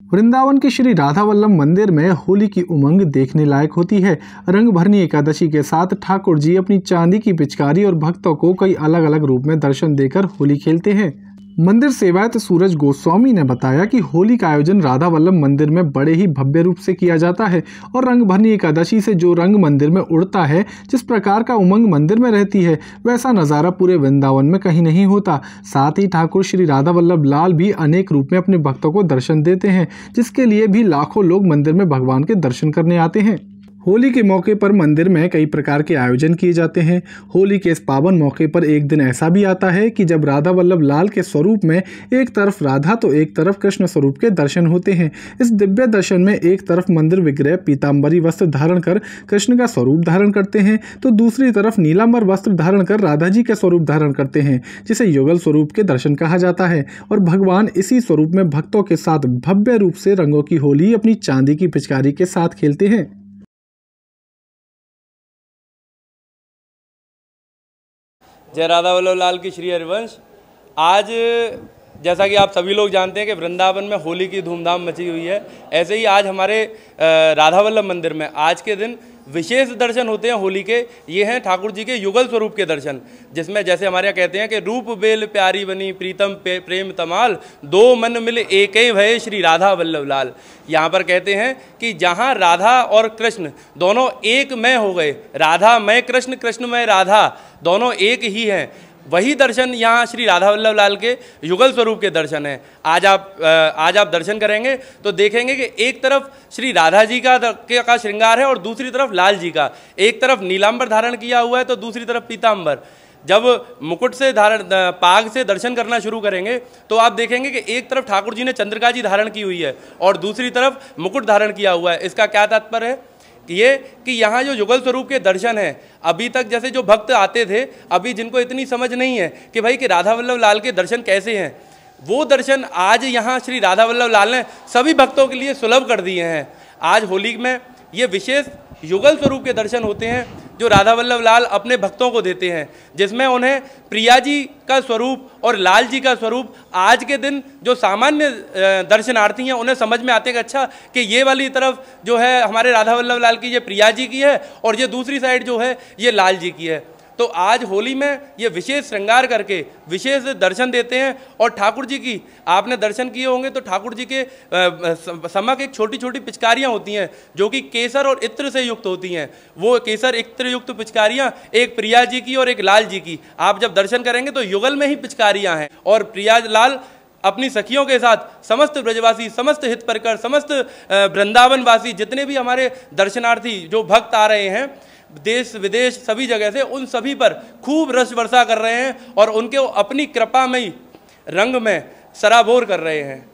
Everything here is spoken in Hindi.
वृंदावन के श्री राधा वल्लभ मंदिर में होली की उमंग देखने लायक होती है। रंग भरनी एकादशी के साथ ठाकुर जी अपनी चांदी की पिचकारी और भक्तों को कई अलग अलग रूप में दर्शन देकर होली खेलते हैं। मंदिर सेवायत सूरज गोस्वामी ने बताया कि होली का आयोजन राधा वल्लभ मंदिर में बड़े ही भव्य रूप से किया जाता है और रंग भरनी एकादशी से जो रंग मंदिर में उड़ता है, जिस प्रकार का उमंग मंदिर में रहती है, वैसा नज़ारा पूरे वृंदावन में कहीं नहीं होता। साथ ही ठाकुर श्री राधा वल्लभ लाल भी अनेक रूप में अपने भक्तों को दर्शन देते हैं, जिसके लिए भी लाखों लोग मंदिर में भगवान के दर्शन करने आते हैं। होली के मौके पर मंदिर में कई प्रकार के आयोजन किए जाते हैं। होली के इस पावन मौके पर एक दिन ऐसा भी आता है कि जब राधा वल्लभ लाल के स्वरूप में एक तरफ राधा तो एक तरफ कृष्ण स्वरूप के दर्शन होते हैं। इस दिव्य दर्शन में एक तरफ मंदिर विग्रह पीताम्बरी वस्त्र धारण कर कृष्ण का स्वरूप धारण करते हैं, तो दूसरी तरफ नीलांबर वस्त्र धारण कर राधा जी का स्वरूप धारण करते हैं, जिसे युगल स्वरूप के दर्शन कहा जाता है। और भगवान इसी स्वरूप में भक्तों के साथ भव्य रूप से रंगों की होली अपनी चांदी की पिचकारी के साथ खेलते हैं। जय राधा वल्लभ लाल की श्री हरिवंश। आज जैसा कि आप सभी लोग जानते हैं कि वृंदावन में होली की धूमधाम मची हुई है, ऐसे ही आज हमारे राधा वल्लभ मंदिर में आज के दिन विशेष दर्शन होते हैं होली के। ये हैं ठाकुर जी के युगल स्वरूप के दर्शन, जिसमें जैसे हमारे यहाँ कहते हैं कि रूप बेल प्यारी बनी प्रीतम प्रेम तमाल, दो मन मिल एक ही भय श्री राधा वल्लभ लाल। यहाँ पर कहते हैं कि जहाँ राधा और कृष्ण दोनों एक में हो गए, राधा में कृष्ण, कृष्ण में राधा, दोनों एक ही हैं, वही दर्शन यहाँ श्री राधा वल्लभ लाल के युगल स्वरूप के दर्शन है। आज आप दर्शन करेंगे तो देखेंगे कि एक तरफ श्री राधा जी का श्रृंगार है और दूसरी तरफ लाल जी का। एक तरफ नीलांबर धारण किया हुआ है तो दूसरी तरफ पीतांबर। जब मुकुट से पाग से दर्शन करना शुरू करेंगे तो आप देखेंगे कि एक तरफ ठाकुर जी ने चंद्रिका जी धारण की हुई है और दूसरी तरफ मुकुट धारण किया हुआ है। इसका क्या तात्पर्य है? ये कि यहाँ जो युगल स्वरूप के दर्शन हैं, अभी तक जैसे जो भक्त आते थे, अभी जिनको इतनी समझ नहीं है कि भाई कि राधा वल्लभ लाल के दर्शन कैसे हैं, वो दर्शन आज यहाँ श्री राधा वल्लभ लाल ने सभी भक्तों के लिए सुलभ कर दिए हैं। आज होली में ये विशेष युगल स्वरूप के दर्शन होते हैं जो राधा वल्लभ लाल अपने भक्तों को देते हैं, जिसमें उन्हें प्रिया जी का स्वरूप और लाल जी का स्वरूप आज के दिन जो सामान्य दर्शनार्थी हैं उन्हें समझ में आते हैं कि अच्छा कि ये वाली तरफ जो है हमारे राधा वल्लभ लाल की ये प्रिया जी की है और ये दूसरी साइड जो है ये लाल जी की है। तो आज होली में ये विशेष श्रृंगार करके विशेष दर्शन देते हैं। और ठाकुर जी की आपने दर्शन किए होंगे तो ठाकुर जी के समक एक छोटी छोटी पिचकारियाँ होती हैं जो कि केसर और इत्र से युक्त होती हैं। वो केसर इत्र युक्त पिचकारियाँ एक प्रिया जी की और एक लाल जी की आप जब दर्शन करेंगे तो युगल में ही पिचकारियाँ हैं। और प्रिया लाल अपनी सखियों के साथ समस्त ब्रजवासी, समस्त हित परकर, समस्त वृंदावनवासी, जितने भी हमारे दर्शनार्थी जो भक्त आ रहे हैं देश विदेश सभी जगह से, उन सभी पर खूब रस वर्षा कर रहे हैं और उनके अपनी कृपा में रंग में सराबोर कर रहे हैं।